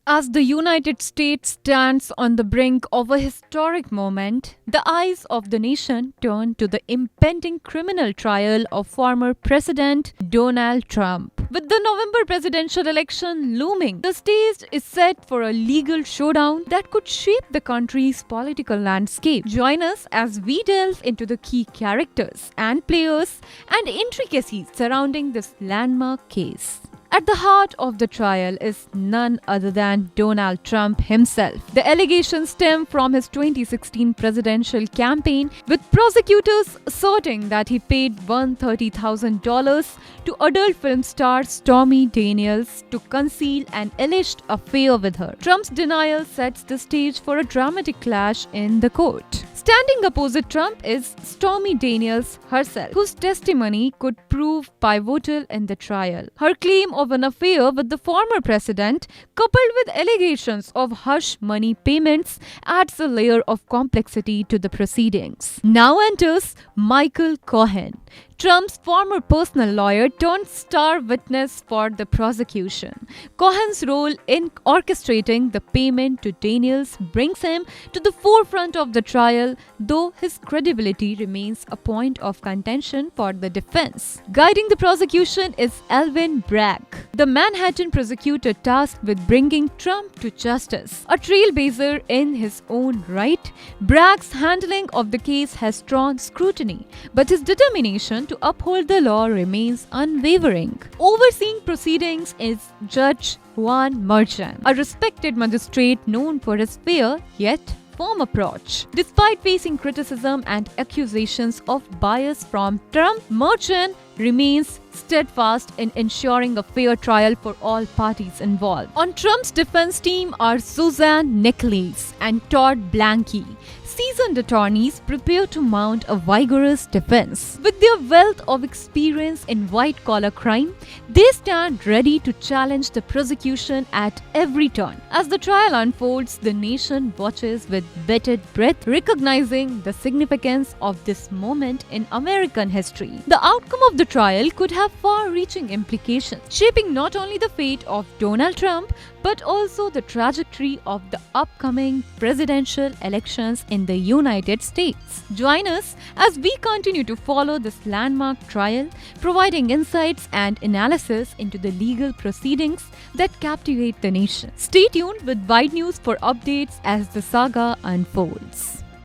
As the United States stands on the brink of a historic moment, the eyes of the nation turn to the impending criminal trial of former President Donald Trump. With the November presidential election looming, the stage is set for a legal showdown that could shape the country's political landscape. Join us as we delve into the key characters and players and intricacies surrounding this landmark case. At the heart of the trial is none other than Donald Trump himself. The allegations stem from his 2016 presidential campaign, with prosecutors asserting that he paid $130,000 to adult film star Stormy Daniels to conceal an alleged affair with her. Trump's denial sets the stage for a dramatic clash in the court. Standing opposite Trump is Stormy Daniels herself, whose testimony could prove pivotal in the trial. Her claim of an affair with the former president, coupled with allegations of hush money payments, adds a layer of complexity to the proceedings. Now enters Michael Cohen, Trump's former personal lawyer turned star witness for the prosecution. Cohen's role in orchestrating the payment to Daniels brings him to the forefront of the trial, though his credibility remains a point of contention for the defense. Guiding the prosecution is Alvin Bragg, the Manhattan prosecutor tasked with bringing Trump to justice. A trailblazer in his own right, Bragg's handling of the case has drawn scrutiny, but his determination to uphold the law remains unwavering. Overseeing proceedings is Judge Juan Merchan, a respected magistrate known for his fair yet firm approach. Despite facing criticism and accusations of bias from Trump, Merchan remains steadfast in ensuring a fair trial for all parties involved. On Trump's defense team are Suzanne Nicholas and Todd Blanke, seasoned attorneys prepare to mount a vigorous defense. With their wealth of experience in white-collar crime, they stand ready to challenge the prosecution at every turn. As the trial unfolds, the nation watches with bated breath, recognizing the significance of this moment in American history. The outcome of the trial could have far-reaching implications, shaping not only the fate of Donald Trump, but also the trajectory of the upcoming presidential elections in the United States. Join us as we continue to follow this landmark trial, providing insights and analysis into the legal proceedings that captivate the nation. Stay tuned with Wide News for updates as the saga unfolds.